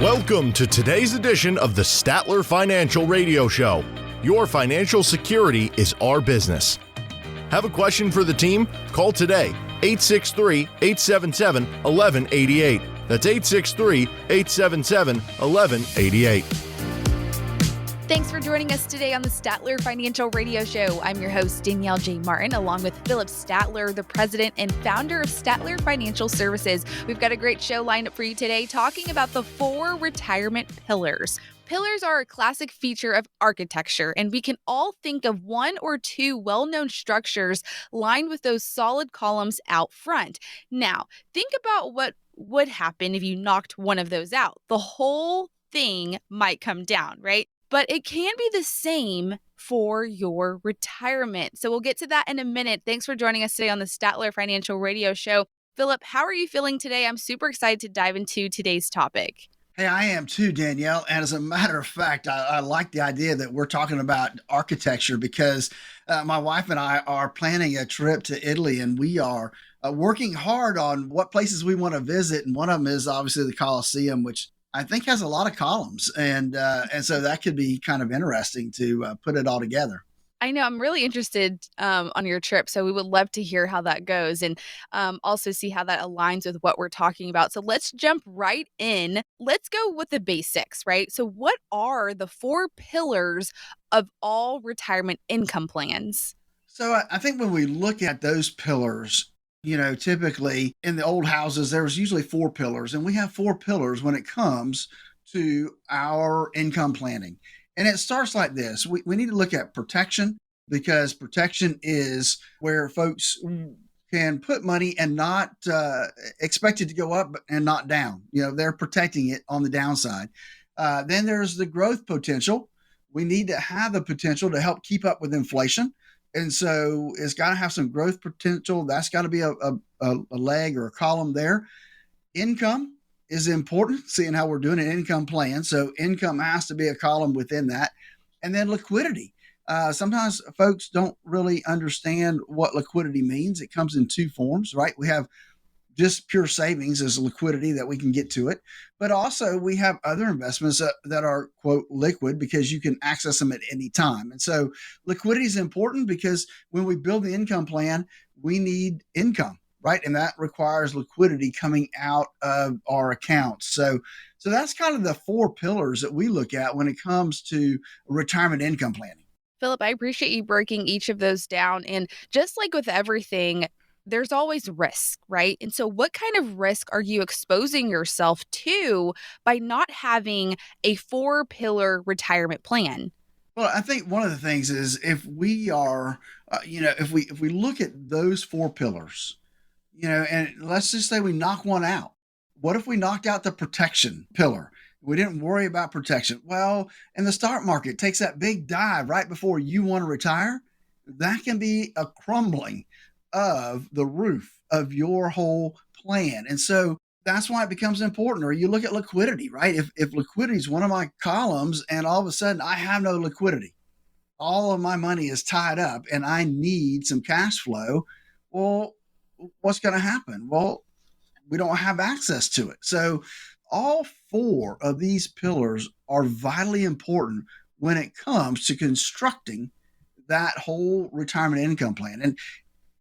Welcome to today's edition of the Statler Financial Radio Show. Your financial security is our business. Have a question for the team? Call today, 863-877-1188. That's 863-877-1188. Thanks for joining us today on the Statler Financial Radio Show. I'm your host, Danielle J. Martin, along with Philip Statler, the president and founder of Statler Financial Services. We've got a great show lined up for you today, talking about the 4 retirement pillars. Pillars are a classic feature of architecture, and we can all think of 1 or 2 well-known structures lined with those solid columns out front. Now, think about what would happen if you knocked one of those out. The whole thing might come down, right? But it can be the same for your retirement. So we'll get to that in a minute. Thanks for joining us today on the Statler Financial Radio Show. Philip, how are you feeling today? I'm super excited to dive into today's topic. Hey, I am too, Danielle. And as a matter of fact, I like the idea that we're talking about architecture because my wife and I are planning a trip to Italy, and we are working hard on what places we want to visit. And one of them is obviously the Colosseum, which I think has a lot of columns. And so that could be kind of interesting to put it all together. I know. I'm really interested on your trip, so we would love to hear how that goes and also see how that aligns with what we're talking about. So let's jump right in. Let's go with the basics, right? So what are the 4 pillars of all retirement income plans? So I think when we look at those pillars, typically in the old houses, there was usually 4 pillars, and we have 4 pillars when it comes to our income planning. And it starts like this. We need to look at protection, because protection is where folks can put money and not expect it to go up and not down. They're protecting it on the downside. Then there's the growth potential. We need to have the potential to help keep up with inflation. And so it's got to have some growth potential. That's got to be a leg or a column there. Income is important, seeing how we're doing an income plan. So income has to be a column within that. And then liquidity. Sometimes folks don't really understand what liquidity means. It comes in 2 forms, right? We have just pure savings as liquidity that we can get to it. But also we have other investments that are, quote, liquid, because you can access them at any time. And so liquidity is important because when we build the income plan, we need income, right? And that requires liquidity coming out of our accounts. So that's kind of the 4 pillars that we look at when it comes to retirement income planning. Philip, I appreciate you breaking each of those down. And just like with everything, there's always risk, right? And so what kind of risk are you exposing yourself to by not having a 4-pillar retirement plan? Well, I think one of the things is if we are, if we look at those 4 pillars, and let's just say we knock one out. What if we knocked out the protection pillar? We didn't worry about protection. Well, and the stock market takes that big dive right before you want to retire. That can be a crumbling of the roof of your whole plan. And so that's why it becomes important. Or you look at liquidity, right? If liquidity is one of my columns and all of a sudden I have no liquidity, all of my money is tied up and I need some cash flow, well, what's going to happen? Well, we don't have access to it. So all 4 of these pillars are vitally important when it comes to constructing that whole retirement income plan.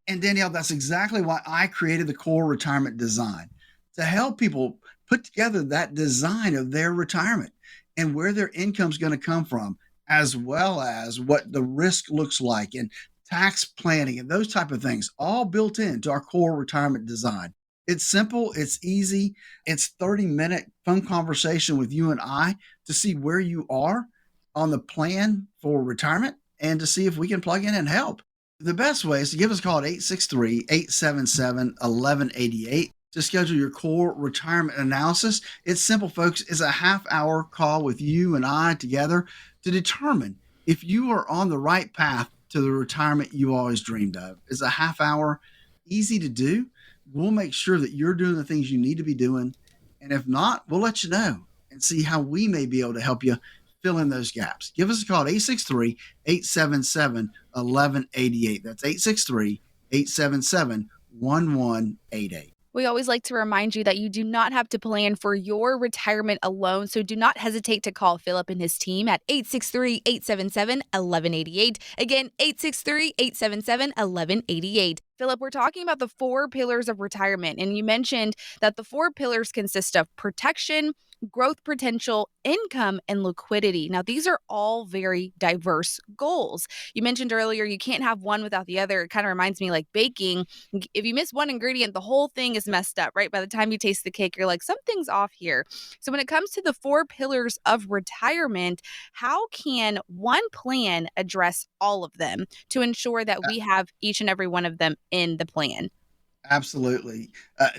And Danielle, that's exactly why I created the core retirement design, to help people put together that design of their retirement and where their income is going to come from, as well as what the risk looks like and tax planning and those type of things, all built into our core retirement design. It's simple. It's easy. It's 30-minute phone conversation with you and I to see where you are on the plan for retirement and to see if we can plug in and help. The best way is to give us a call at 863-877-1188 to schedule your core retirement analysis. It's simple, folks. It's a half-hour call with you and I together to determine if you are on the right path to the retirement you always dreamed of. It's a half hour, easy to do. We'll make sure that you're doing the things you need to be doing. And if not, we'll let you know and see how we may be able to help you fill in those gaps. Give us a call at 863-877-1188. That's 863-877-1188. We always like to remind you that you do not have to plan for your retirement alone, so do not hesitate to call Philip and his team at 863-877-1188. Again, 863-877-1188. Philip, we're talking about the 4 pillars of retirement, and you mentioned that the 4 pillars consist of protection, growth potential, income, and liquidity. Now, these are all very diverse goals. You mentioned earlier you can't have one without the other. It kind of reminds me like baking. If you miss one ingredient, the whole thing is messed up, right? By the time you taste the cake, you're like, something's off here. So when it comes to the 4 pillars of retirement, how can one plan address all of them to ensure that we have each and every one of them in the plan? Absolutely.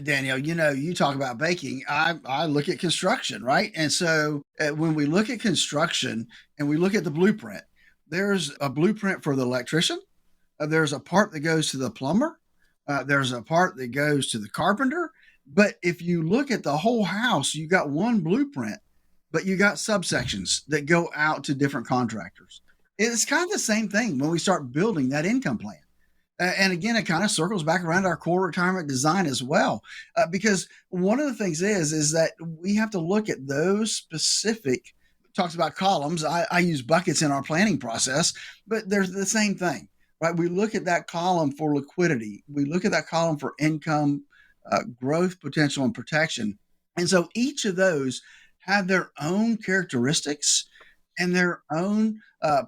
Danielle, you talk about baking. I look at construction, right? And so when we look at construction and we look at the blueprint, there's a blueprint for the electrician. There's a part that goes to the plumber. There's a part that goes to the carpenter. But if you look at the whole house, you got one blueprint, but you got subsections that go out to different contractors. It's kind of the same thing when we start building that income plan. And again, it kind of circles back around our core retirement design as well, because one of the things is that we have to look at those specific, talks about columns. I use buckets in our planning process, but they're the same thing, right? We look at that column for liquidity. We look at that column for income, growth potential, and protection. And so each of those have their own characteristics and their own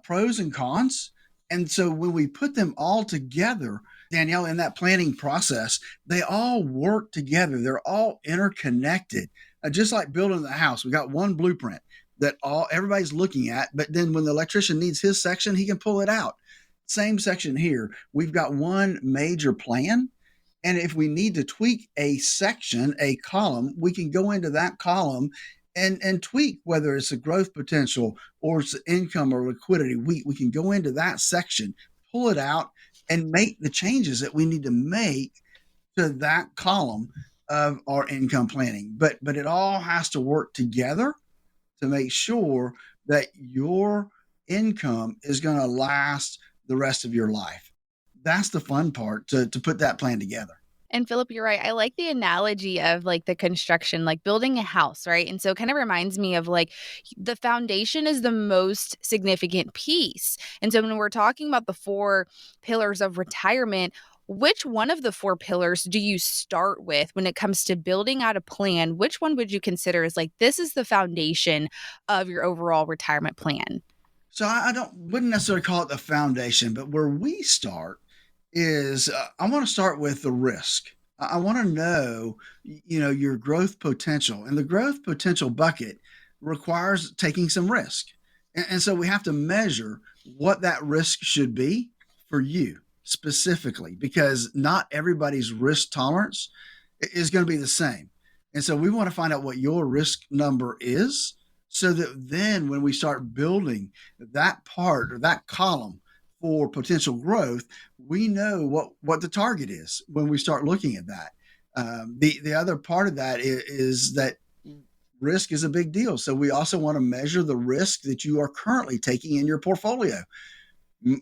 pros and cons. And so when we put them all together, Danielle, in that planning process, they all work together. They're all interconnected. Just like building the house, we got one blueprint that everybody's looking at, but then when the electrician needs his section, he can pull it out. Same section here. We've got one major plan. And if we need to tweak a section, a column, we can go into that column and tweak whether it's a growth potential or it's income or liquidity. We can go into that section, pull it out, and make the changes that we need to make to that column of our income planning. But it all has to work together to make sure that your income is going to last the rest of your life. That's the fun part, to put that plan together. And Philip, you're right. I like the analogy of like the construction, like building a house, right? And so it kind of reminds me of like the foundation is the most significant piece. And so when we're talking about the 4 pillars of retirement, which one of the 4 pillars do you start with when it comes to building out a plan? Which one would you consider as like, this is the foundation of your overall retirement plan? So I wouldn't necessarily call it the foundation, but where we start is I want to start with the risk. I want to know, your growth potential, and the growth potential bucket requires taking some risk. And so we have to measure what that risk should be for you specifically, because not everybody's risk tolerance is going to be the same. And so we want to find out what your risk number is, so that then when we start building that part or that column for potential growth, we know what the target is when we start looking at that. The other part of that is that risk is a big deal. So we also want to measure the risk that you are currently taking in your portfolio.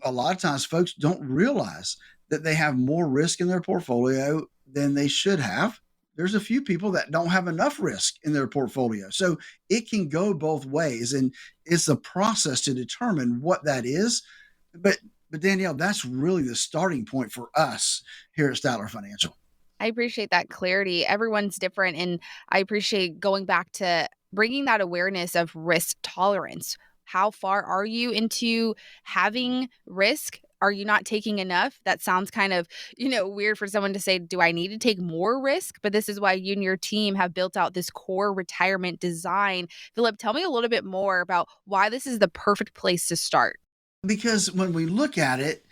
A lot of times folks don't realize that they have more risk in their portfolio than they should have. There's a few people that don't have enough risk in their portfolio. So it can go both ways, and it's a process to determine what that is. But Danielle, that's really the starting point for us here at Statler Financial. I appreciate that clarity. Everyone's different. And I appreciate going back to bringing that awareness of risk tolerance. How far are you into having risk? Are you not taking enough? That sounds kind of, weird for someone to say, do I need to take more risk? But this is why you and your team have built out this core retirement design. Philip, tell me a little bit more about why this is the perfect place to start. Because when we look at it,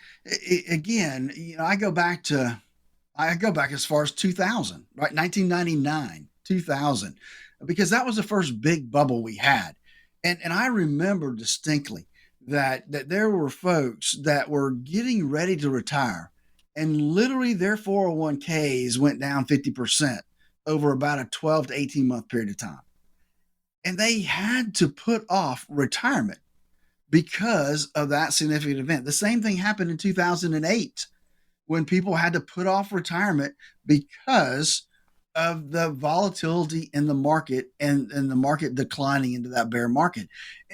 again, I go back as far as 2000, right? 1999, 2000, because that was the first big bubble we had. And I remember distinctly that there were folks that were getting ready to retire, and literally their 401ks went down 50% over about a 12 to 18 month period of time. And they had to put off retirement because of that significant event. The same thing happened in 2008 when people had to put off retirement because of the volatility in the market and the market declining into that bear market.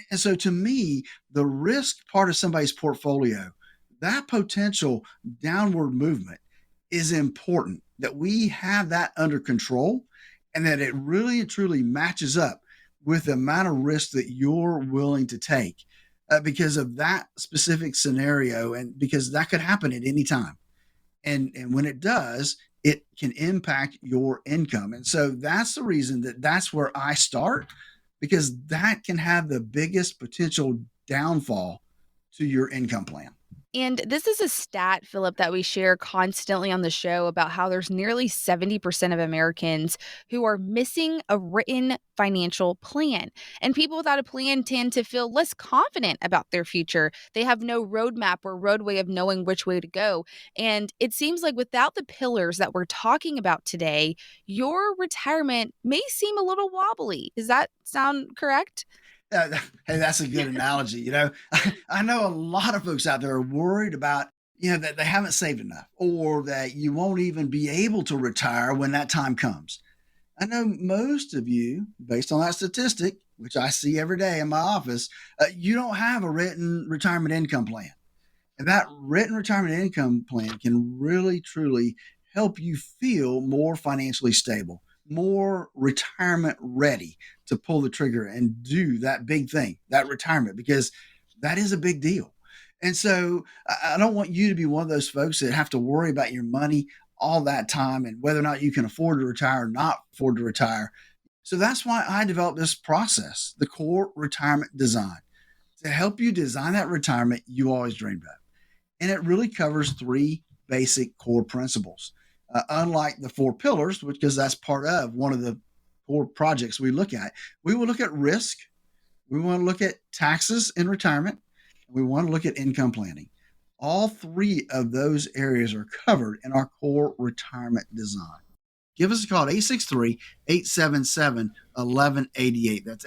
And so to me, the risk part of somebody's portfolio, that potential downward movement is important, that we have that under control and that it really and truly matches up with the amount of risk that you're willing to take because of that specific scenario, and because that could happen at any time. And when it does, it can impact your income. And so that's the reason that's where I start, because that can have the biggest potential downfall to your income plan. And this is a stat, Philip, that we share constantly on the show about how there's nearly 70% of Americans who are missing a written financial plan. And people without a plan tend to feel less confident about their future. They have no roadmap or roadway of knowing which way to go. And it seems like without the pillars that we're talking about today, your retirement may seem a little wobbly. Does that sound correct? Hey, that's a good analogy. I know a lot of folks out there are worried about, that they haven't saved enough, or that you won't even be able to retire when that time comes. I know most of you, based on that statistic, which I see every day in my office, you don't have a written retirement income plan. And that written retirement income plan can really, truly help you feel more financially stable, more retirement ready to pull the trigger and do that big thing, that retirement, because that is a big deal. And so I don't want you to be one of those folks that have to worry about your money all that time and whether or not you can afford to retire or not afford to retire. So that's why I developed this process, the Core Retirement Design, to help you design that retirement you always dreamed of. And it really covers 3 basic core principles. Unlike the 4 pillars, because that's part of one of the core projects we look at, we will look at risk, we want to look at taxes in retirement, and we want to look at income planning. All 3 of those areas are covered in our Core Retirement Design. Give us a call at 863-877-1188. That's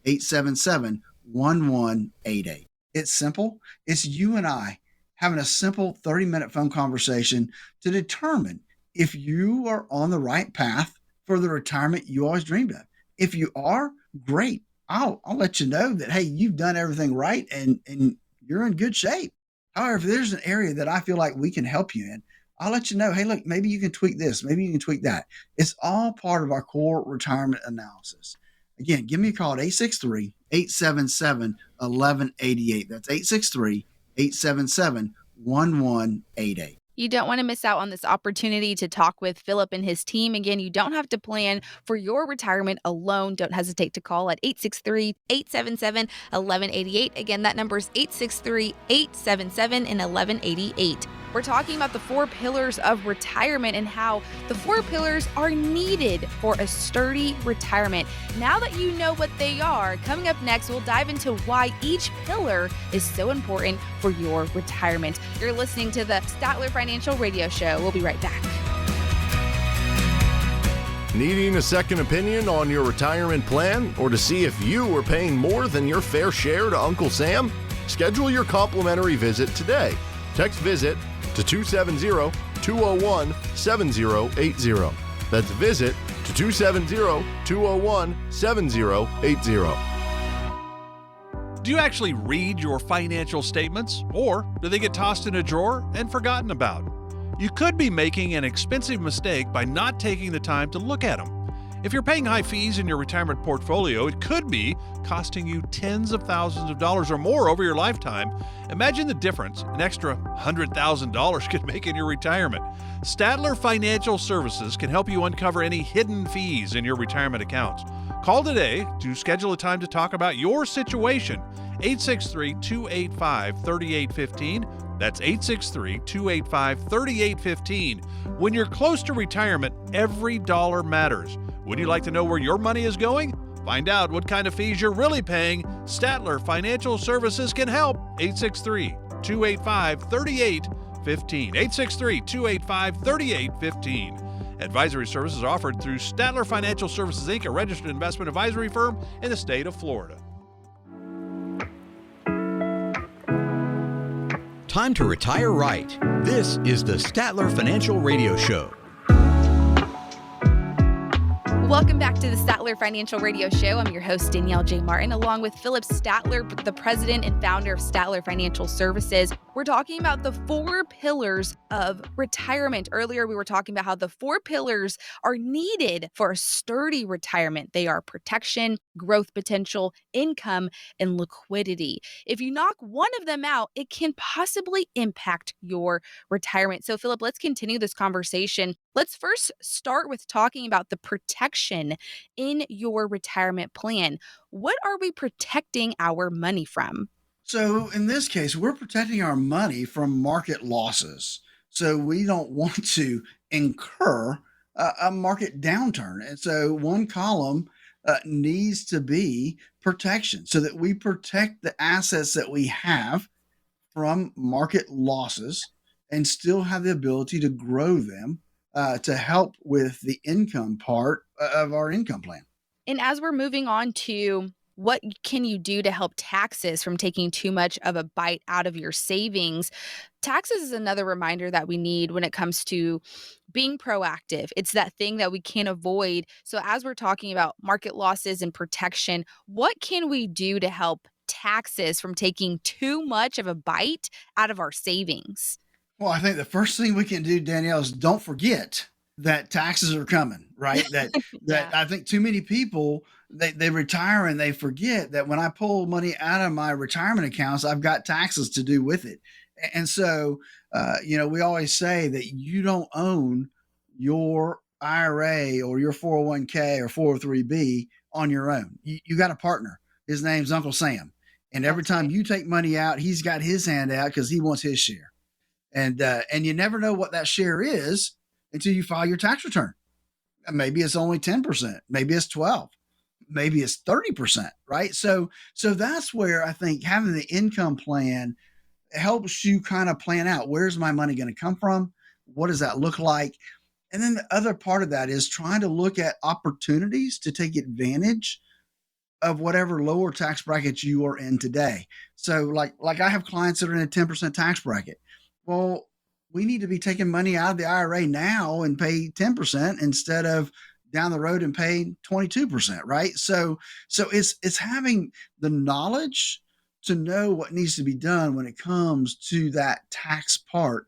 863-877-1188. It's simple. It's you and I having a simple 30-minute phone conversation to determine if you are on the right path for the retirement you always dreamed of. If you are, great. I'll let you know that, hey, you've done everything right and you're in good shape. However, if there's an area that I feel like we can help you in, I'll let you know, hey, look, maybe you can tweak this, maybe you can tweak that. It's all part of our core retirement analysis. Again, give me a call at 863-877-1188. That's 863-877-1188. You don't want to miss out on this opportunity to talk with Philip and his team. Again, you don't have to plan for your retirement alone. Don't hesitate to call at 863-877-1188. Again, that number is 863-877-1188. We're talking about the 4 pillars of retirement and how the 4 pillars are needed for a sturdy retirement. Now that you know what they are, coming up next, we'll dive into why each pillar is so important for your retirement. You're listening to the Statler Financial Radio Show. We'll be right back. Needing a second opinion on your retirement plan, or to see if you are paying more than your fair share to Uncle Sam? Schedule your complimentary visit today. Text VISIT to 270-201-7080. That's VISIT to 270-201-7080. Do you actually read your financial statements, or do they get tossed in a drawer and forgotten about? You could be making an expensive mistake by not taking the time to look at them. If you're paying high fees in your retirement portfolio, it could be costing you tens of thousands of dollars or more over your lifetime. Imagine the difference an extra $100,000 could make in your retirement. Statler Financial Services can help you uncover any hidden fees in your retirement accounts. Call today to schedule a time to talk about your situation. 863-285-3815. That's 863-285-3815. When you're close to retirement, every dollar matters. Would you like to know where your money is going? Find out what kind of fees you're really paying. Statler Financial Services can help. 863-285-3815. 863-285-3815. Advisory services offered through Statler Financial Services, Inc., a registered investment advisory firm in the state of Florida. Time to retire right. This is the Statler Financial Radio Show. Welcome back to the Statler Financial Radio Show. I'm your host, Danielle J. Martin, along with Philip Statler, the president and founder of Statler Financial Services. We're talking about the 4 pillars of retirement. Earlier, we were talking about how the 4 pillars are needed for a sturdy retirement. They are protection, growth potential, income, and liquidity. If you knock one of them out, it can possibly impact your retirement. So, Philip, let's continue this conversation. Let's first start with talking about the protection in your retirement plan. What are we protecting our money from? So in this case, we're protecting our money from market losses. So we don't want to incur a market downturn. And so one column needs to be protection so that we protect the assets that we have from market losses and still have the ability to grow them to help with the income part of our income plan. And as we're moving on to what can you do to help taxes from taking too much of a bite out of your savings? Taxes is another reminder that we need when it comes to being proactive. It's that thing that we can't avoid. So as we're talking about market losses and protection, what can we do to help taxes from taking too much of a bite out of our savings? Well, I think the first thing we can do, Danielle, is don't forget that taxes are coming, right? That I think too many people they retire and they forget that when I pull money out of my retirement accounts, I've got taxes to do with it. And so, we always say that you don't own your IRA or your 401k or 403b on your own. You got a partner. His name's Uncle Sam. And every time you take money out, he's got his hand out because he wants his share. And you never know what that share is until you file your tax return. Maybe it's only 10%, maybe it's 12, maybe it's 30%, right? So that's where I think having the income plan helps you kind of plan out, where's my money going to come from? What does that look like? And then the other part of that is trying to look at opportunities to take advantage of whatever lower tax brackets you are in today. So like I have clients that are in a 10% tax bracket. Well, we need to be taking money out of the IRA now and pay 10% instead of down the road and pay 22%, right? So it's having the knowledge to know what needs to be done when it comes to that tax part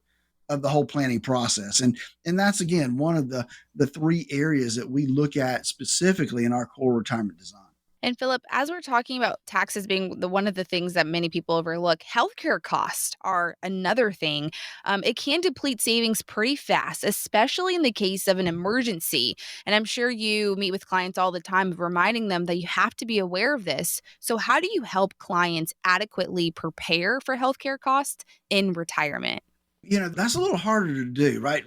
of the whole planning process. And that's, again, one of the 3 areas that we look at specifically in our core retirement design. And Philip, as we're talking about taxes being one of the things that many people overlook, healthcare costs are another thing. It can deplete savings pretty fast, especially in the case of an emergency. And I'm sure you meet with clients all the time, reminding them that you have to be aware of this. So how do you help clients adequately prepare for healthcare costs in retirement? That's a little harder to do, right?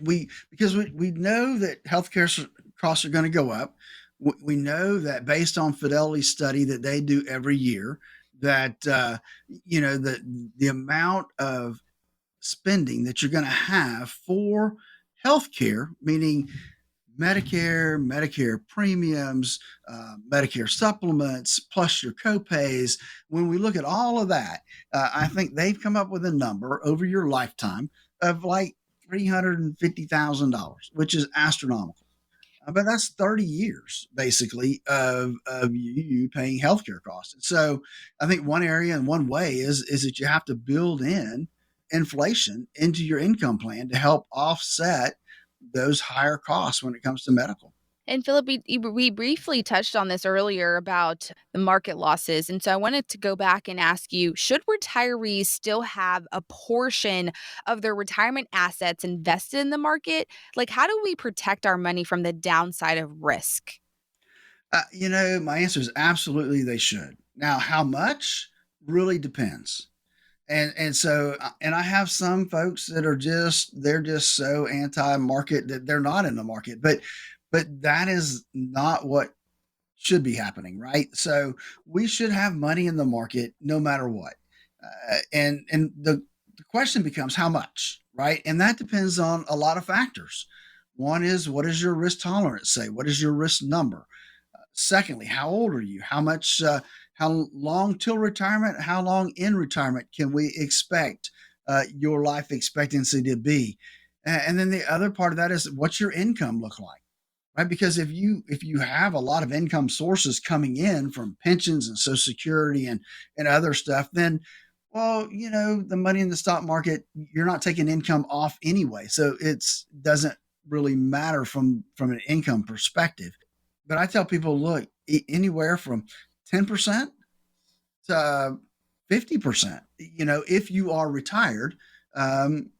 Because we know that healthcare costs are going to go up. We know that based on Fidelity study that they do every year, that the amount of spending that you're going to have for healthcare, meaning Medicare premiums, Medicare supplements, plus your copays. When we look at all of that, I think they've come up with a number over your lifetime of like $350,000, which is astronomical. But that's 30 years, basically, of you paying healthcare costs. And so I think one area and one way is that you have to build in inflation into your income plan to help offset those higher costs when it comes to medical. And Philip, we briefly touched on this earlier about the market losses. And so I wanted to go back and ask you, should retirees still have a portion of their retirement assets invested in the market? Like, how do we protect our money from the downside of risk? My answer is absolutely they should. Now, how much really depends. And so I have some folks that they're just so anti-market that they're not in the market. But that is not what should be happening, right? So we should have money in the market no matter what. And the question becomes how much, right? And that depends on a lot of factors. One is, what does your risk tolerance say? What is your risk number? Secondly, how old are you? How long till retirement? How long in retirement can we expect your life expectancy to be? And then the other part of that is, what's your income look like? right? Because if you have a lot of income sources coming in from pensions and Social Security and other stuff, then well, the money in the stock market, you're not taking income off anyway, so it's doesn't really matter from an income perspective. But I tell people, look, anywhere from 10% to 50%, if you are retired, um,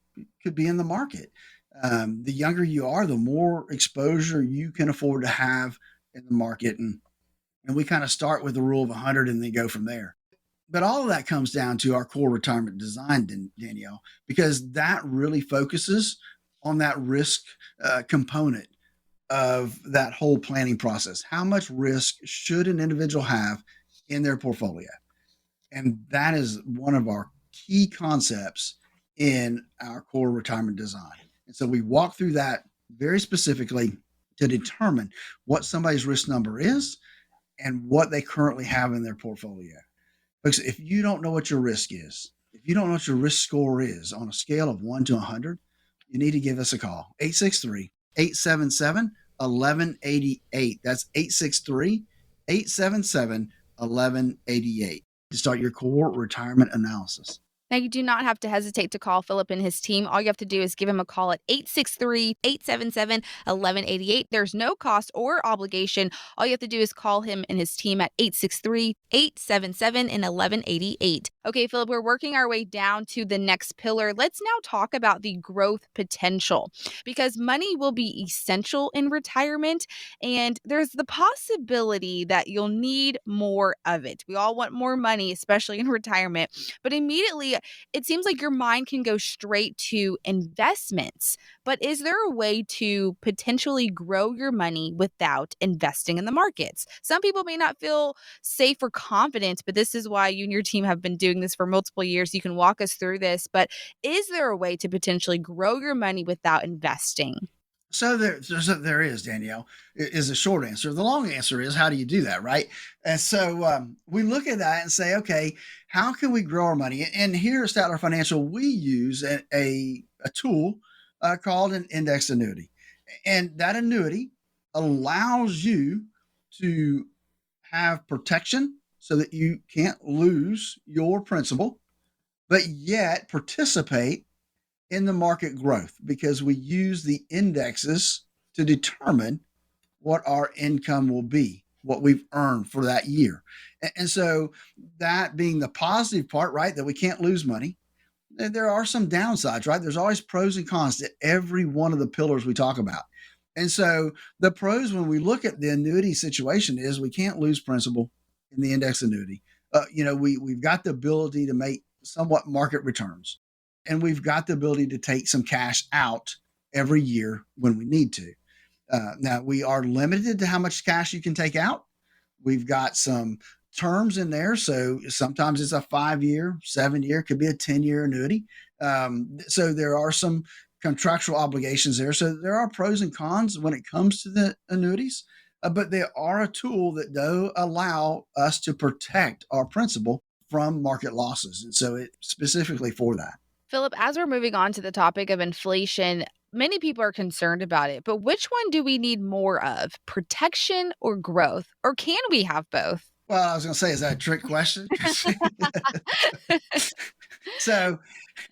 could be in the market. The younger you are, the more exposure you can afford to have in the market. And we kind of start with the rule of 100 and then go from there. But all of that comes down to our core retirement design, Danielle, because that really focuses on that risk component of that whole planning process. How much risk should an individual have in their portfolio? And that is one of our key concepts in our core retirement design. And so we walk through that very specifically to determine what somebody's risk number is and what they currently have in their portfolio. Because if you don't know what your risk is, if you don't know what your risk score is on a scale of 1 to 100, you need to give us a call. 863-877-1188. That's 863-877-1188 to start your core retirement analysis. Now, you do not have to hesitate to call Philip and his team. All you have to do is give him a call at 863-877-1188. There's no cost or obligation. All you have to do is call him and his team at 863-877-1188. Okay, Philip, we're working our way down to the next pillar. Let's now talk about the growth potential, because money will be essential in retirement, and there's the possibility that you'll need more of it. We all want more money, especially in retirement, but immediately it seems like your mind can go straight to investments. But is there a way to potentially grow your money without investing in the markets? Some people may not feel safe or confident, but this is why you and your team have been doing this for multiple years. You can walk us through this, but is there a way to potentially grow your money without investing? So there is, Danielle, is a short answer. The long answer is, how do you do that, right? And so we look at that and say, okay, how can we grow our money? And here at Statler Financial, we use a tool called an index annuity. And that annuity allows you to have protection so that you can't lose your principal, but yet participate in the market growth, because we use the indexes to determine what our income will be, what we've earned for that year. And so that being the positive part, right, that we can't lose money, there are some downsides, right? There's always pros and cons to every one of the pillars we talk about. And so the pros, when we look at the annuity situation, is we can't lose principal in the index annuity. We've got the ability to make somewhat market returns. And we've got the ability to take some cash out every year when we need to. Now, we are limited to how much cash you can take out. We've got some terms in there. So sometimes it's a 5-year, 7-year, could be a 10-year annuity. So there are some contractual obligations there. So there are pros and cons when it comes to the annuities, but they are a tool that do allow us to protect our principal from market losses. And so it's specifically for that. Philip, as we're moving on to the topic of inflation, many people are concerned about it, but which one do we need more of, protection or growth? Or can we have both? Well, I was going to say, is that a trick question? So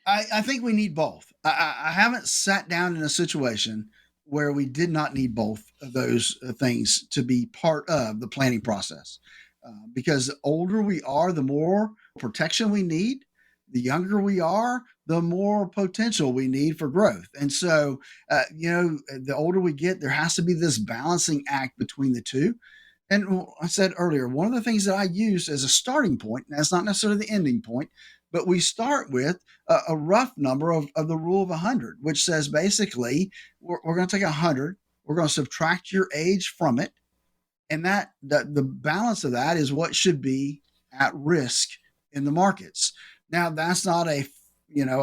I think we need both. I haven't sat down in a situation where we did not need both of those things to be part of the planning process. Because the older we are, the more protection we need. The younger we are, the more potential we need for growth. And so, the older we get, there has to be this balancing act between the two. And I said earlier, one of the things that I use as a starting point, and that's not necessarily the ending point, but we start with a rough number of the rule of 100, which says basically we're going to take 100, we're going to subtract your age from it. And that the balance of that is what should be at risk in the markets. Now, that's not a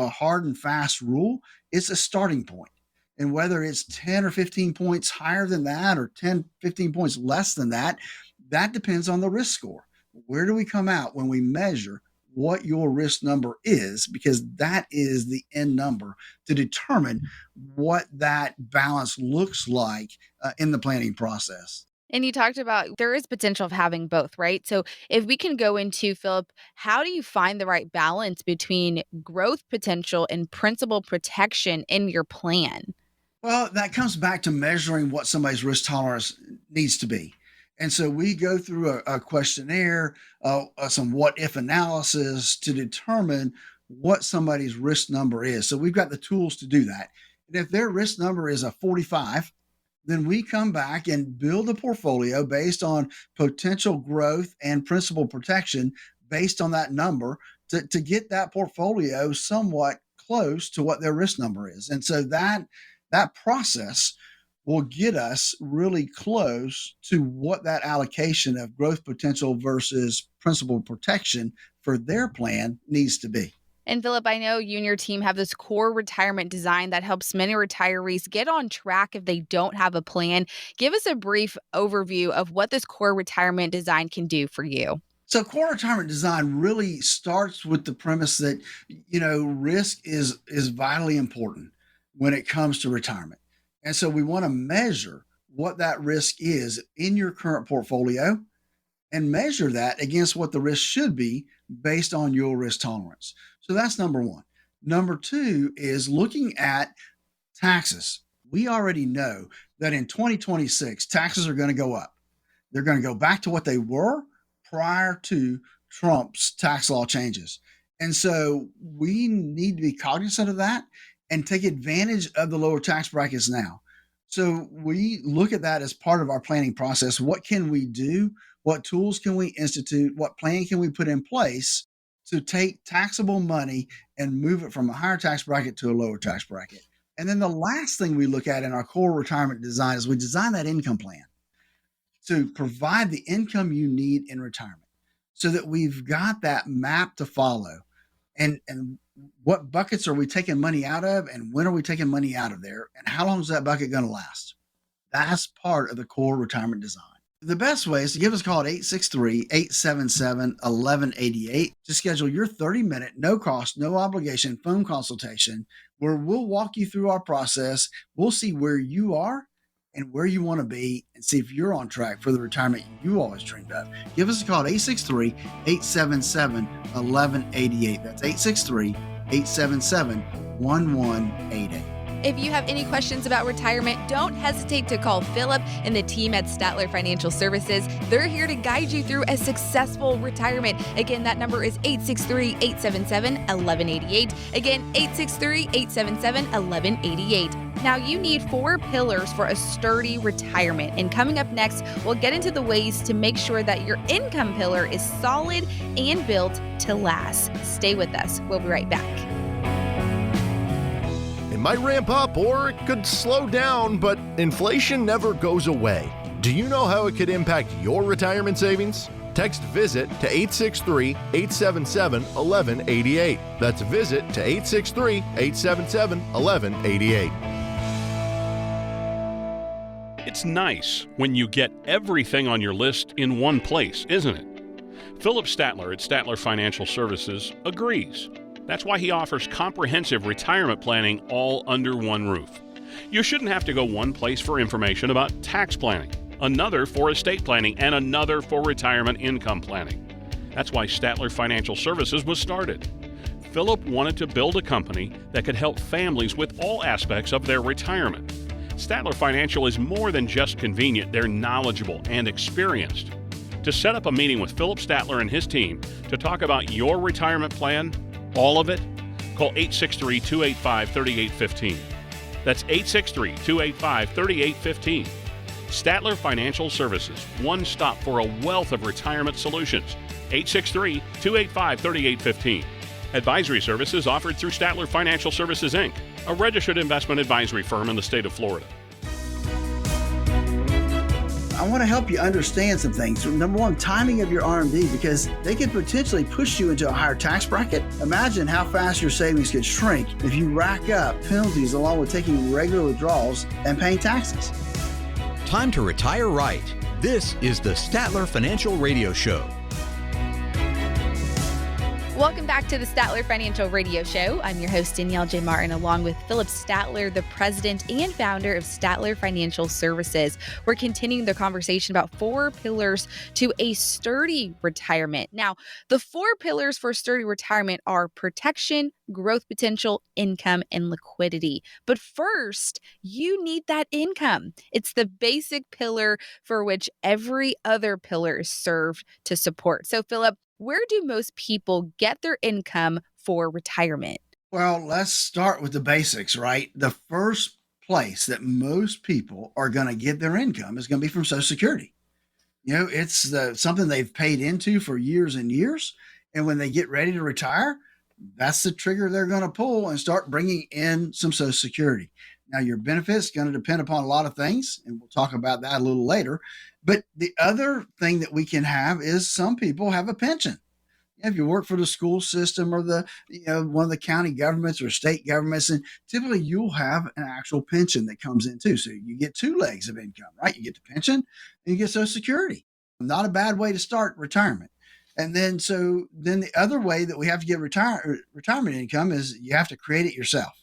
hard and fast rule. It's a starting point. And whether it's 10 or 15 points higher than that or 10, 15 points less than that, that depends on the risk score. Where do we come out when we measure what your risk number is, because that is the end number to determine what that balance looks like in the planning process. And you talked about there is potential of having both, right? So if we can go into, Philip, how do you find the right balance between growth potential and principal protection in your plan? Well, that comes back to measuring what somebody's risk tolerance needs to be. And so we go through a questionnaire, some what if analysis to determine what somebody's risk number is. So we've got the tools to do that. And if their risk number is a 45, then we come back and build a portfolio based on potential growth and principal protection based on that number to get that portfolio somewhat close to what their risk number is. And so that process will get us really close to what that allocation of growth potential versus principal protection for their plan needs to be. And Philip, I know you and your team have this core retirement design that helps many retirees get on track if they don't have a plan. Give us a brief overview of what this core retirement design can do for you. So core retirement design really starts with the premise that, risk is vitally important when it comes to retirement. And so we want to measure what that risk is in your current portfolio and measure that against what the risk should be based on your risk tolerance. So that's number one. Number two is looking at taxes. We already know that in 2026, taxes are going to go up. They're going to go back to what they were prior to Trump's tax law changes. And so we need to be cognizant of that and take advantage of the lower tax brackets now. So we look at that as part of our planning process. What can we do? What tools can we institute? What plan can we put in place to take taxable money and move it from a higher tax bracket to a lower tax bracket? And then the last thing we look at in our core retirement design is we design that income plan to provide the income you need in retirement so that we've got that map to follow. And what buckets are we taking money out of, and when are we taking money out of there, and how long is that bucket going to last? That's part of the core retirement design. The best way is to give us a call at 863-877-1188 to schedule your 30-minute, no cost, no obligation phone consultation where we'll walk you through our process. We'll see where you are and where you want to be and see if you're on track for the retirement you always dreamed of. Give us a call at 863-877-1188. That's 863-877-1188. If you have any questions about retirement, don't hesitate to call Philip and the team at Statler Financial Services. They're here to guide you through a successful retirement. Again, that number is 863-877-1188. Again, 863-877-1188. Now, you need 4 pillars for a sturdy retirement. And coming up next, we'll get into the ways to make sure that your income pillar is solid and built to last. Stay with us. We'll be right back. It might ramp up or it could slow down, but inflation never goes away. Do you know how it could impact your retirement savings? Text VISIT to 863-877-1188. That's VISIT to 863-877-1188. It's nice when you get everything on your list in one place, isn't it? Philip Statler at Statler Financial Services agrees. That's why he offers comprehensive retirement planning all under one roof. You shouldn't have to go one place for information about tax planning, another for estate planning, and another for retirement income planning. That's why Statler Financial Services was started. Philip wanted to build a company that could help families with all aspects of their retirement. Statler Financial is more than just convenient, they're knowledgeable and experienced. To set up a meeting with Philip Statler and his team to talk about your retirement plan, all of it, call 863-285-3815. That's 863-285-3815. Statler Financial Services, one stop for a wealth of retirement solutions. 863-285-3815. Advisory services offered through Statler Financial Services, Inc., a registered investment advisory firm in the state of Florida. I want to help you understand some things. Number one, timing of your RMD, because they could potentially push you into a higher tax bracket. Imagine how fast your savings could shrink if you rack up penalties along with taking regular withdrawals and paying taxes. Time to retire right. This is the Statler Financial Radio Show. Welcome back to the Statler Financial Radio Show. I'm your host, Danielle J. Martin, along with Philip Statler, the president and founder of Statler Financial Services. We're continuing the conversation about 4 pillars to a sturdy retirement. Now, the 4 pillars for sturdy retirement are protection, growth potential, income, and liquidity. But first, you need that income. It's the basic pillar for which every other pillar is served to support. So, Philip, where do most people get their income for retirement? Well, let's start with the basics, right? The first place that most people are going to get their income is going to be from Social Security. It's something they've paid into for years and years. And when they get ready to retire, that's the trigger they're going to pull and start bringing in some Social Security. Now, your benefits going to depend upon a lot of things, and we'll talk about that a little later. But the other thing that we can have is some people have a pension. If you work for the school system or one of the county governments or state governments, and typically you'll have an actual pension that comes in too. So you get 2 legs of income, right? You get the pension and you get Social Security. Not a bad way to start retirement. And then the other way that we have to get retirement income is you have to create it yourself.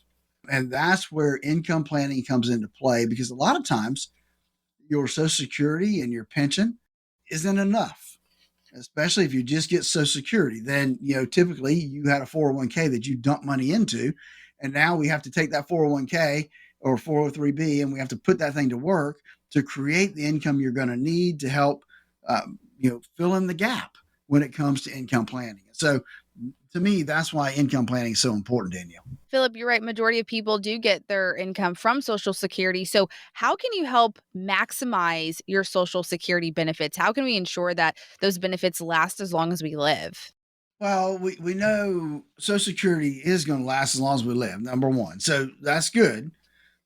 And that's where income planning comes into play, because a lot of times your Social Security and your pension isn't enough, especially if you just get Social Security. Then, typically you had a 401k that you dump money into, and now we have to take that 401k or 403b and we have to put that thing to work to create the income you're going to need to help, fill in the gap when it comes to income planning. So to me, that's why income planning is so important, Danielle. Philip, you're right. Majority of people do get their income from Social Security. So how can you help maximize your Social Security benefits? How can we ensure that those benefits last as long as we live? Well, we know Social Security is going to last as long as we live, number one. So that's good.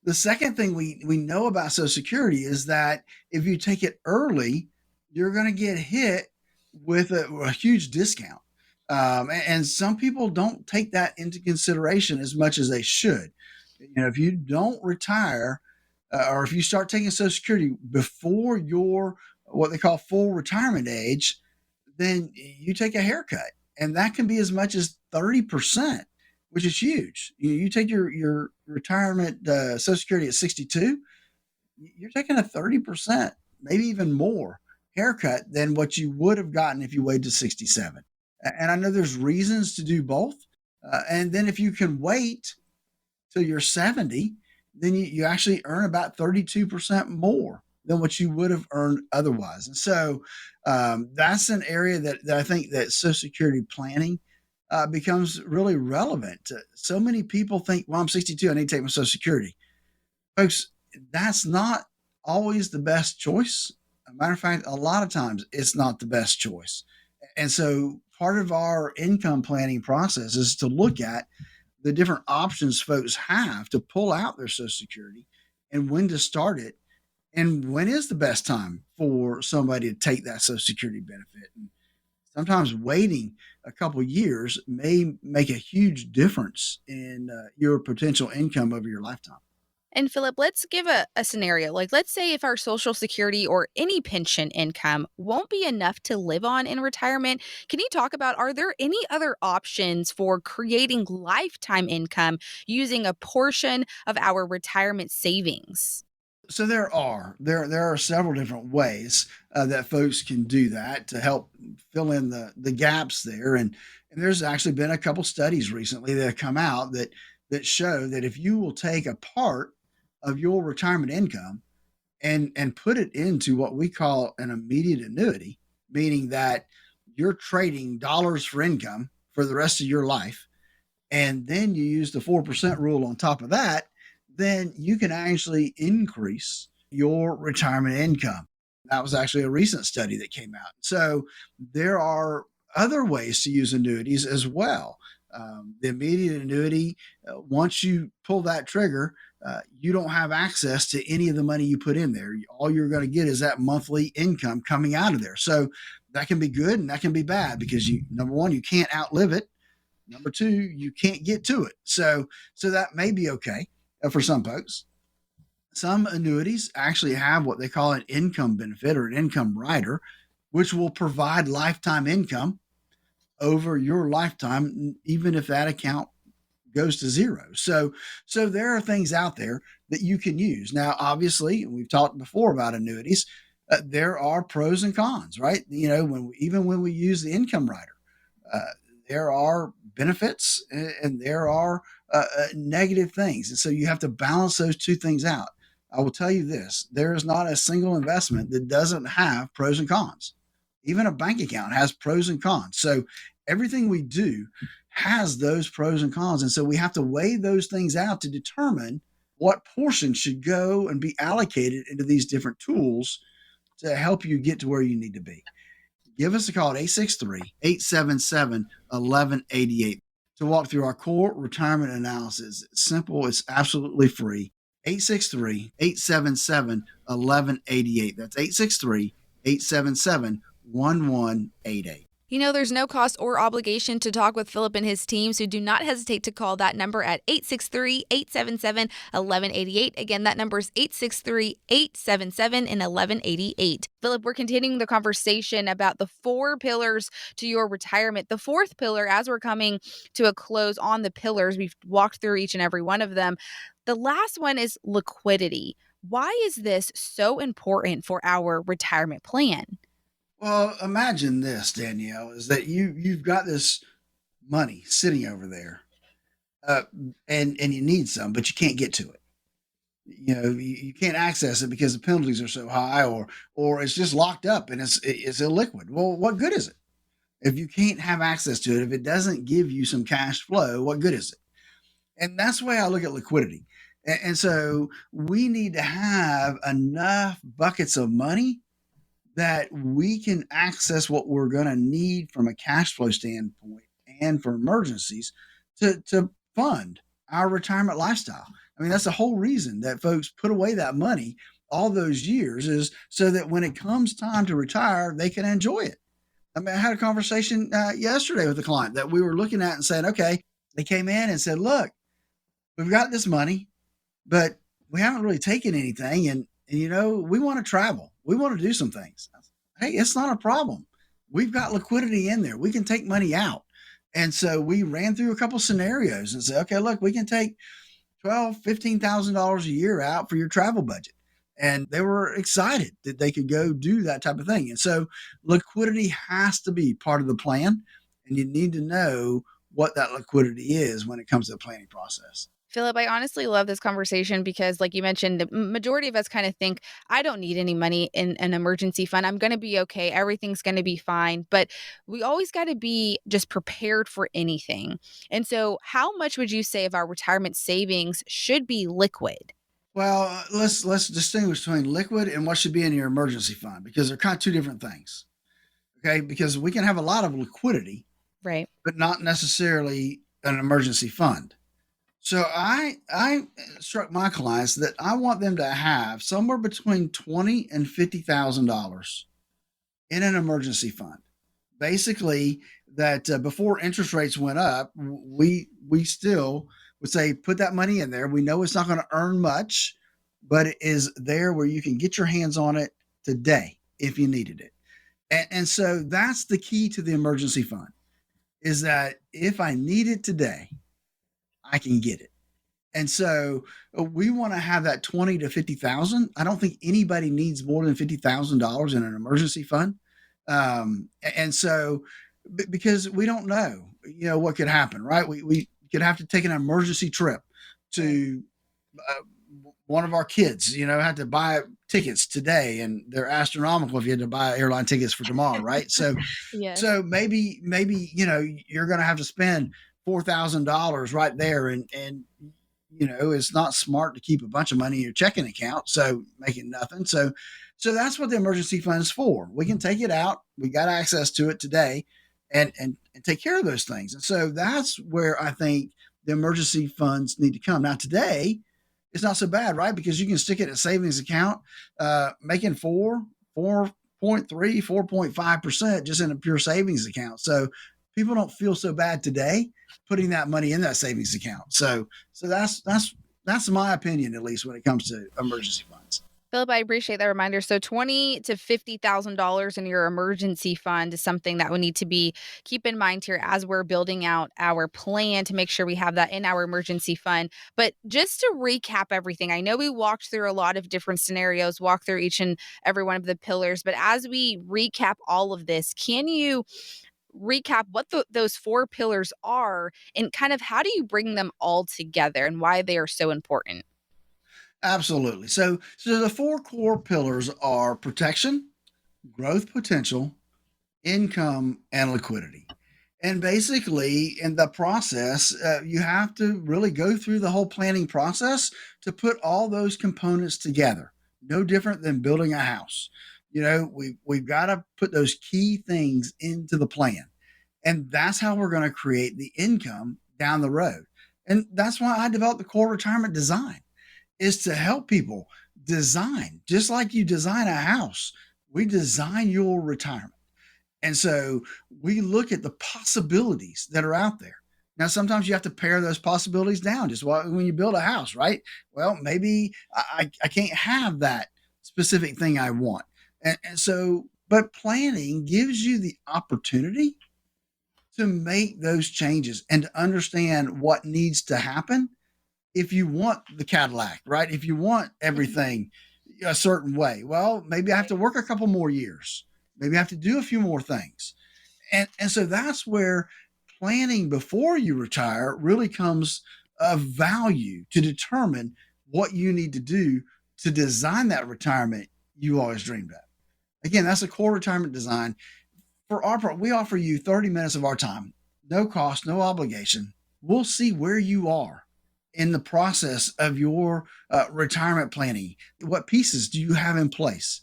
The second thing we know about Social Security is that if you take it early, you're going to get hit with a huge discount. And some people don't take that into consideration as much as they should. If you don't retire or if you start taking Social Security before your what they call full retirement age, then you take a haircut. And that can be as much as 30%, which is huge. You take your retirement Social Security at 62, you're taking a 30%, maybe even more haircut than what you would have gotten if you waited to 67. And I know there's reasons to do both. And then if you can wait till you're 70, then you actually earn about 32% more than what you would have earned otherwise. And so that's an area that I think that Social Security planning becomes really relevant. So many people think, well, I'm 62, I need to take my Social Security. Folks, that's not always the best choice. As a matter of fact, a lot of times it's not the best choice. And so part of our income planning process is to look at the different options folks have to pull out their Social Security and when to start it and when is the best time for somebody to take that Social Security benefit. And sometimes waiting a couple of years may make a huge difference in your potential income over your lifetime. And Philip, let's give a scenario. Like, let's say if our Social Security or any pension income won't be enough to live on in retirement, can you talk about, are there any other options for creating lifetime income using a portion of our retirement savings? So there are several different ways that folks can do that to help fill in the gaps there. And there's actually been a couple studies recently that have come out that show that if you will take a part of your retirement income and put it into what we call an immediate annuity, meaning that you're trading dollars for income for the rest of your life, and then you use the 4% rule on top of that, then you can actually increase your retirement income. That was actually a recent study that came out. So there are other ways to use annuities as well. The immediate annuity, once you pull that trigger, you don't have access to any of the money you put in there. All you're going to get is that monthly income coming out of there. So that can be good and that can be bad because number one, you can't outlive it. Number two, you can't get to it. So that may be okay for some folks. Some annuities actually have what they call an income benefit or an income rider, which will provide lifetime income over your lifetime, even if that account goes to zero. So there are things out there that you can use. Now, obviously, we've talked before about annuities. There are pros and cons, right? Even when we use the income rider, uh, there are benefits and there are negative things. And so you have to balance those two things out. I will tell you this, there is not a single investment that doesn't have pros and cons. Even a bank account has pros and cons. So everything we do has those pros and cons. And so we have to weigh those things out to determine what portion should go and be allocated into these different tools to help you get to where you need to be. Give us a call at 863-877-1188 to walk through our core retirement analysis. It's simple. It's absolutely free. 863-877-1188. That's 863-877-1188. There's no cost or obligation to talk with Philip and his team, so do not hesitate to call that number at 863-877-1188. Again, that number is 863-877-1188. Philip, we're continuing the conversation about the 4 pillars to your retirement. The 4th pillar, as we're coming to a close on the pillars, we've walked through each and every one of them. The last one is liquidity. Why is this so important for our retirement plan? Well, imagine this, Danielle, is that you've got this money sitting over there, and you need some, but you can't get to it. You can't access it because the penalties are so high, or it's just locked up and it's illiquid. Well, what good is it if you can't have access to it? If it doesn't give you some cash flow, what good is it? And that's the way I look at liquidity. And so we need to have enough buckets of money that we can access what we're going to need from a cash flow standpoint and for emergencies to fund our retirement lifestyle. I mean, that's the whole reason that folks put away that money all those years, is so that when it comes time to retire, they can enjoy it. I mean, I had a conversation yesterday with a client that we were looking at and saying, okay, they came in and said, look, we've got this money, but we haven't really taken anything. And we want to travel. We want to do some things. Hey, it's not a problem. We've got liquidity in there. We can take money out. And so we ran through a couple scenarios and said, okay, look, we can take $12,000, $15,000 a year out for your travel budget. And they were excited that they could go do that type of thing. And so liquidity has to be part of the plan. And you need to know what that liquidity is when it comes to the planning process. Philip, I honestly love this conversation because, like you mentioned, the majority of us kind of think, I don't need any money in an emergency fund. I'm going to be okay. Everything's going to be fine. But we always got to be just prepared for anything. And so how much would you say of our retirement savings should be liquid? Well, let's distinguish between liquid and what should be in your emergency fund, because they're kind of two different things. Okay, because we can have a lot of liquidity, right, but not necessarily an emergency fund. So I instruct my clients that I want them to have somewhere between $20,000 and $50,000 in an emergency fund. Basically, that before interest rates went up, we still would say put that money in there. We know it's not going to earn much, but it is there where you can get your hands on it today if you needed it. And so that's the key to the emergency fund, is that if I need it today, I can get it. And so we want to have that 20 to 50,000. I don't think anybody needs more than $50,000 in an emergency fund. And so because we don't know, what could happen, right? We could have to take an emergency trip to one of our kids, had to buy tickets today, and they're astronomical if you had to buy airline tickets for tomorrow, right? So, yes. So maybe, you're going to have to spend $4,000 right there. And it's not smart to keep a bunch of money in your checking account, so making nothing. So that's what the emergency fund is for. We can take it out. We got access to it today and take care of those things. And so that's where I think the emergency funds need to come. Now today, it's not so bad, right? Because you can stick it in a savings account, making 4.3, 4.5% just in a pure savings account. So people don't feel so bad today putting that money in that savings account. So that's my opinion, at least when it comes to emergency funds. Philip, I appreciate that reminder. So $20,000 to $50,000 in your emergency fund is something that we need to keep in mind here as we're building out our plan to make sure we have that in our emergency fund. But just to recap everything, I know we walked through a lot of different scenarios, walked through each and every one of the pillars, but as we recap all of this, can you recap what those four pillars are and kind of how do you bring them all together and why they are so important? Absolutely. So the four core pillars are protection, growth potential, income, and liquidity. And basically, in the process, you have to really go through the whole planning process to put all those components together. No different than building a house. We've got to put those key things into the plan. And that's how we're going to create the income down the road. And that's why I developed the core retirement design, is to help people design, just like you design a house, we design your retirement. And so we look at the possibilities that are out there. Now, sometimes you have to pare those possibilities down, just when you build a house, right? Well, maybe I can't have that specific thing I want. And so, but planning gives you the opportunity to make those changes and to understand what needs to happen. If you want the Cadillac, right? If you want everything a certain way, well, maybe I have to work a couple more years. Maybe I have to do a few more things. And so that's where planning before you retire really comes of value to determine what you need to do to design that retirement you always dreamed of. Again, that's a core retirement design. For our part, we offer you 30 minutes of our time, no cost, no obligation. We'll see where you are in the process of your retirement planning. What pieces do you have in place?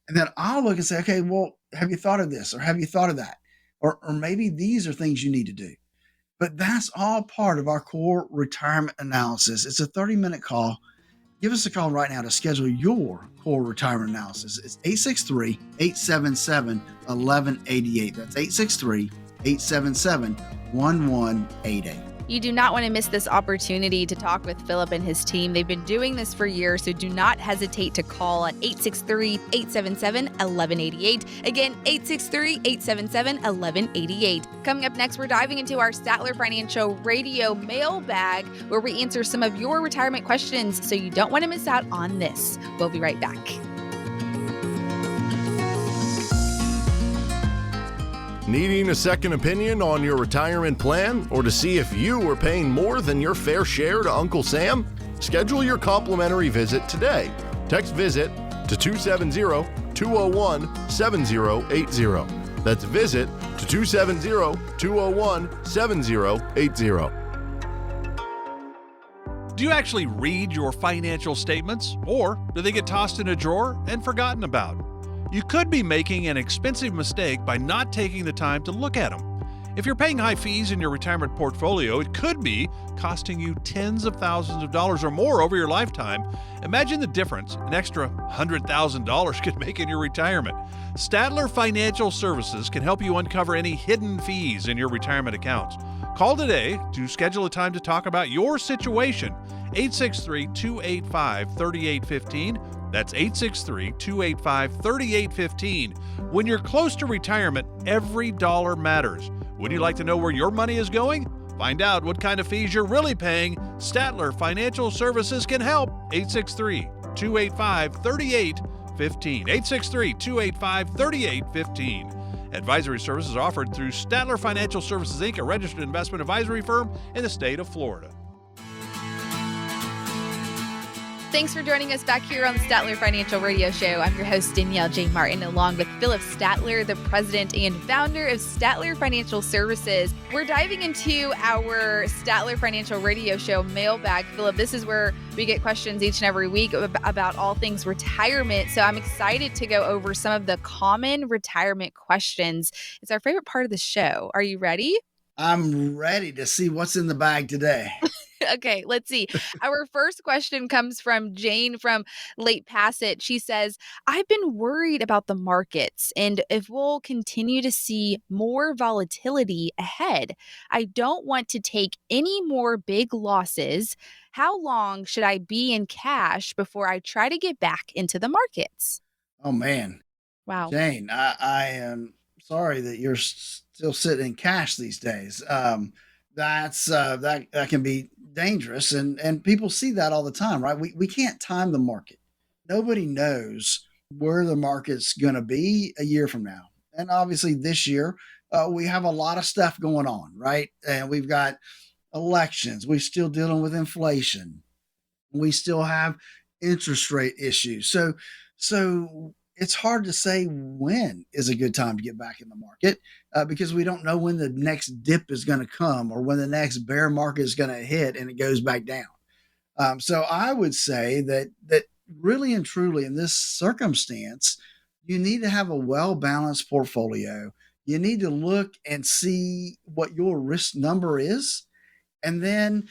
And then I'll look and say, okay, well, have you thought of this or have you thought of that? Or maybe these are things you need to do. But that's all part of our core retirement analysis. It's a 30-minute call. Give us a call right now to schedule your core retirement analysis. It's 863-877-1188. That's 863-877-1188. You do not want to miss this opportunity to talk with Philip and his team. They've been doing this for years, so do not hesitate to call at 863-877-1188. Again, 863-877-1188. Coming up next, we're diving into our Statler Financial Radio mailbag, where we answer some of your retirement questions, so you don't want to miss out on this. We'll be right back. Needing a second opinion on your retirement plan or to see if you are paying more than your fair share to Uncle Sam? Schedule your complimentary visit today. Text VISIT to 270-201-7080. That's VISIT to 270-201-7080. Do you actually read your financial statements, or do they get tossed in a drawer and forgotten about? You could be making an expensive mistake by not taking the time to look at them. If you're paying high fees in your retirement portfolio, it could be costing you tens of thousands of dollars or more over your lifetime. Imagine the difference an extra $100,000 could make in your retirement. Statler Financial Services can help you uncover any hidden fees in your retirement accounts. Call today to schedule a time to talk about your situation. 863-285-3815. That's 863-285-3815. When you're close to retirement, every dollar matters. Would you like to know where your money is going? Find out what kind of fees you're really paying. Statler Financial Services can help. 863-285-3815. 863-285-3815. Advisory services offered through Statler Financial Services, Inc., a registered investment advisory firm in the state of Florida. Thanks for joining us back here on the Statler Financial Radio Show. I'm your host, Danielle J. Martin, along with Philip Statler, the president and founder of Statler Financial Services. We're diving into our Statler Financial Radio Show mailbag. Philip, this is where we get questions each and every week about all things retirement. So I'm excited to go over some of the common retirement questions. It's our favorite part of the show. Are you ready? I'm ready to see what's in the bag today. Okay, let's see. Our first question comes from Jane from Lake Passett. She says, I've been worried about the markets and if we'll continue to see more volatility ahead. I don't want to take any more big losses. How long should I be in cash before I try to get back into the markets? Oh man, Wow. Jane, I am sorry that you're still sitting in cash these days. That can be dangerous, and people see that all the time, right? We can't time the market. Nobody knows where the market's going to be a year from now, and obviously this year we have a lot of stuff going on, right? And we've got elections. We're still dealing with inflation. We still have interest rate issues. So it's hard to say when is a good time to get back in the market because we don't know when the next dip is going to come or when the next bear market is going to hit and it goes back down. So I would say that really and truly in this circumstance, you need to have a well balanced portfolio. You need to look and see what your risk number is, and then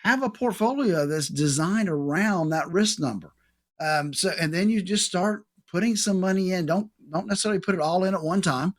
have a portfolio that's designed around that risk number. And then you just start putting some money in. Don't necessarily put it all in at one time,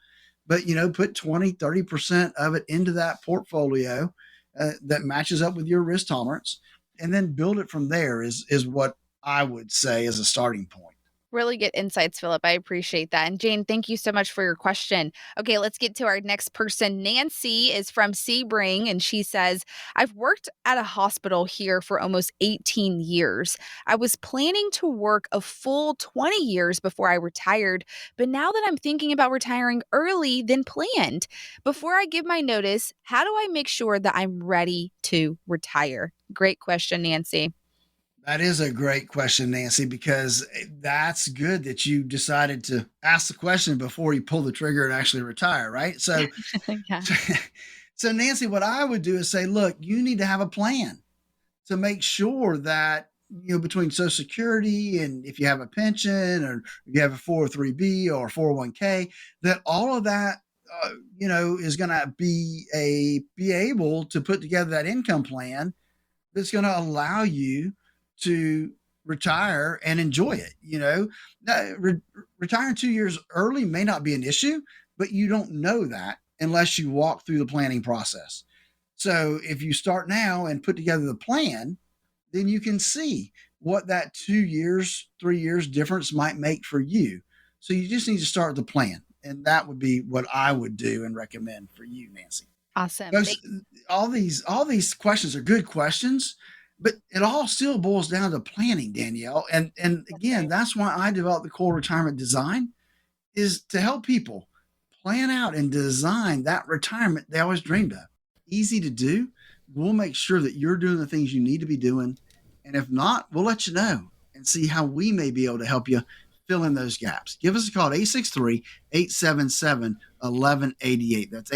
but put 20-30% of it into that portfolio that matches up with your risk tolerance, and then build it from there is what I would say is a starting point. Really good insights, Philip. I appreciate that. And Jane, thank you so much for your question. Okay, let's get to our next person. Nancy is from Sebring, and she says, I've worked at a hospital here for almost 18 years. I was planning to work a full 20 years before I retired, but now that I'm thinking about retiring early than planned, before I give my notice, how do I make sure that I'm ready to retire? Great question, Nancy. That is a great question, Nancy, because that's good that you decided to ask the question before you pull the trigger and actually retire, right? So, Yeah. so Nancy, what I would do is say, look, you need to have a plan to make sure that between Social Security and if you have a pension or if you have a 403B or 401k, that all of that is going to be able to put together that income plan that's going to allow you to retire and enjoy it. Retiring 2 years early may not be an issue, but you don't know that unless you walk through the planning process. So if you start now and put together the plan, then you can see what that 2 years, 3 years difference might make for you. So you just need to start the plan. And that would be what I would do and recommend for you, Nancy. Awesome. All these questions are good questions, but it all still boils down to planning, Danielle. And again, that's why I developed the core retirement design, is to help people plan out and design that retirement they always dreamed of. Easy to do. We'll make sure that you're doing the things you need to be doing. And if not, we'll let you know and see how we may be able to help you fill in those gaps. Give us a call at 863-877-1188. That's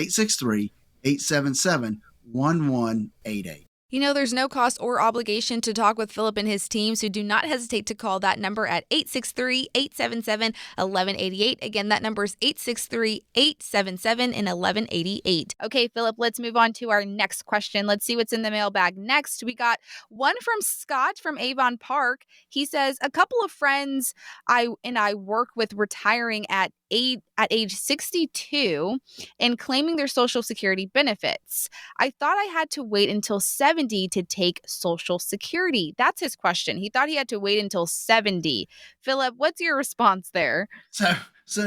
863-877-1188. There's no cost or obligation to talk with Philip and his team, so do not hesitate to call that number at 863-877-1188. Again, that number is 863-877-1188. Okay, Philip, let's move on to our next question. Let's see what's in the mailbag next. We got one from Scott from Avon Park. He says, a couple of friends I work with retiring at age 62 and claiming their Social Security benefits. I thought I had to wait until 70 to take Social Security. That's his question. He thought he had to wait until 70. Philip, what's your response there? So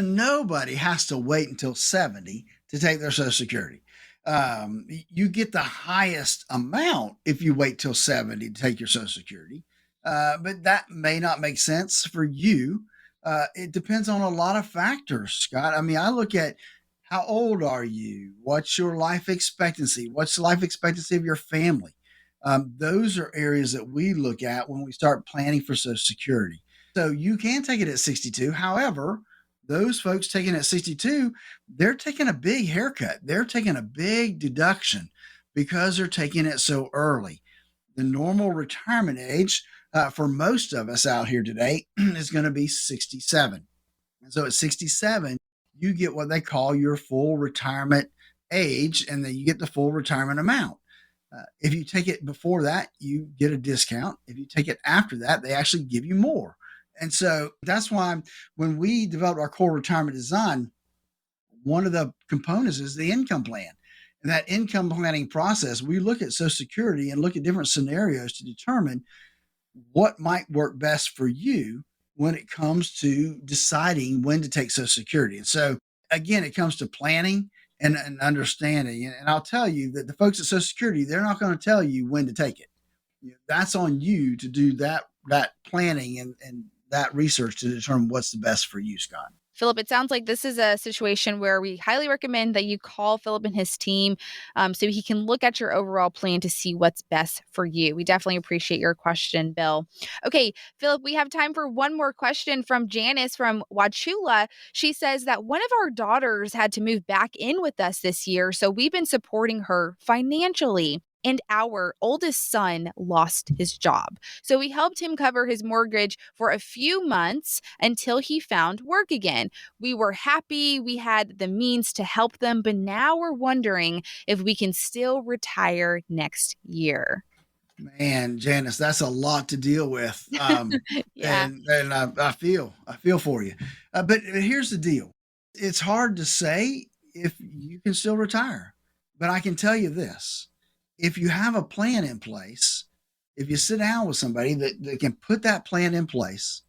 nobody has to wait until 70 to take their Social Security. You get the highest amount if you wait till 70 to take your Social Security. But that may not make sense for you. It depends on a lot of factors, Scott. I mean, I look at how old are you? What's your life expectancy? What's the life expectancy of your family? Those are areas that we look at when we start planning for Social Security. So you can take it at 62. However, those folks taking it at 62, they're taking a big haircut. They're taking a big deduction because they're taking it so early. The normal retirement age for most of us out here today is going to be 67. And so at 67, you get what they call your full retirement age, and then you get the full retirement amount. If you take it before that, you get a discount. If you take it after that, they actually give you more. And so that's why when we developed our core retirement design, one of the components is the income plan. And that income planning process, we look at Social Security and look at different scenarios to determine what might work best for you when it comes to deciding when to take Social Security. And so, again, it comes to planning and understanding. And I'll tell you that the folks at Social Security, they're not going to tell you when to take it. That's on you to do that planning and that research to determine what's the best for you, Scott. Philip, it sounds like this is a situation where we highly recommend that you call Philip and his team so he can look at your overall plan to see what's best for you. We definitely appreciate your question, Bill. Okay, Philip, we have time for one more question from Janice from Wauchula. She says that one of our daughters had to move back in with us this year, so we've been supporting her financially. And our oldest son lost his job. So we helped him cover his mortgage for a few months until he found work again. We were happy we had the means to help them, but now we're wondering if we can still retire next year. Man, Janice, that's a lot to deal with. Yeah. And I feel for you. But here's the deal. It's hard to say if you can still retire, but I can tell you this. If you have a plan in place, if you sit down with somebody that can put that plan in place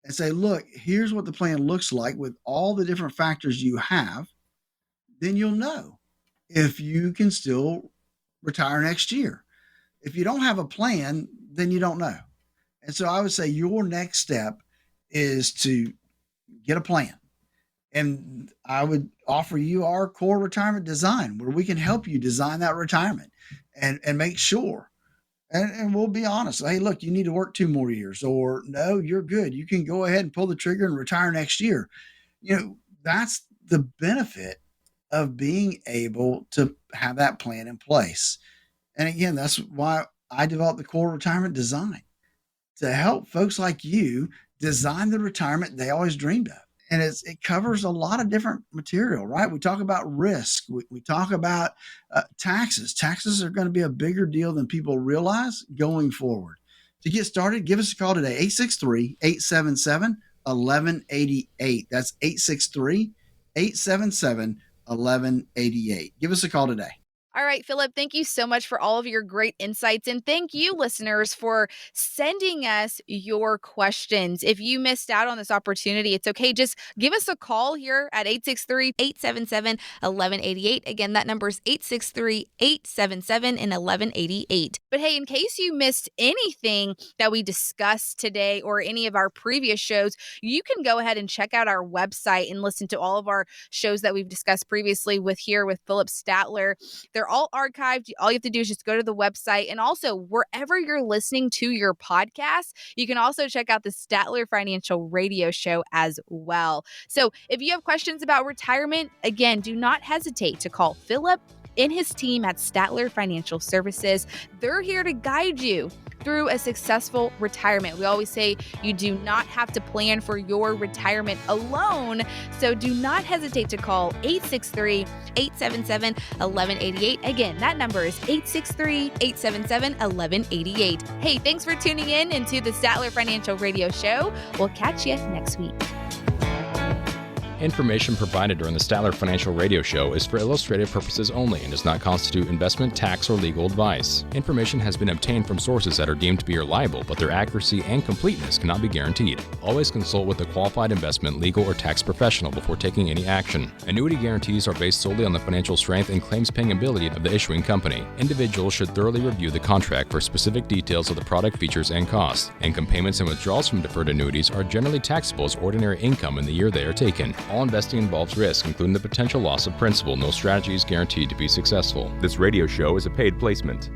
and say, look, here's what the plan looks like with all the different factors you have, then you'll know if you can still retire next year. If you don't have a plan, then you don't know. And so I would say your next step is to get a plan. And I would offer you our core retirement design where we can help you design that retirement and make sure. And we'll be honest. Hey, look, you need to work 2 more years, or no, you're good. You can go ahead and pull the trigger and retire next year. That's the benefit of being able to have that plan in place. And again, that's why I developed the core retirement design to help folks like you design the retirement they always dreamed of. And it covers a lot of different material, right? We talk about risk. We talk about taxes. Taxes are going to be a bigger deal than people realize going forward. To get started, give us a call today, 863-877-1188. That's 863-877-1188. Give us a call today. All right, Philip, thank you so much for all of your great insights. And thank you, listeners, for sending us your questions. If you missed out on this opportunity, it's okay. Just give us a call here at 863-877-1188. Again, that number is 863-877-1188. But hey, in case you missed anything that we discussed today or any of our previous shows, you can go ahead and check out our website and listen to all of our shows that we've discussed previously with Philip Statler. They're all archived. All you have to do is just go to the website. And also, wherever you're listening to your podcast, you can also check out the Statler Financial Radio Show as well. So if you have questions about retirement, again, do not hesitate to call Philip and his team at Statler Financial Services. They're here to guide you through a successful retirement. We always say you do not have to plan for your retirement alone. So do not hesitate to call 863-877-1188. Again, that number is 863-877-1188. Hey, thanks for tuning in into the Statler Financial Radio Show. We'll catch you next week. Information provided during the Statler Financial Radio Show is for illustrative purposes only and does not constitute investment, tax, or legal advice. Information has been obtained from sources that are deemed to be reliable, but their accuracy and completeness cannot be guaranteed. Always consult with a qualified investment, legal, or tax professional before taking any action. Annuity guarantees are based solely on the financial strength and claims-paying ability of the issuing company. Individuals should thoroughly review the contract for specific details of the product features and costs. Income payments and withdrawals from deferred annuities are generally taxable as ordinary income in the year they are taken. All investing involves risk, including the potential loss of principal. No strategy is guaranteed to be successful. This radio show is a paid placement.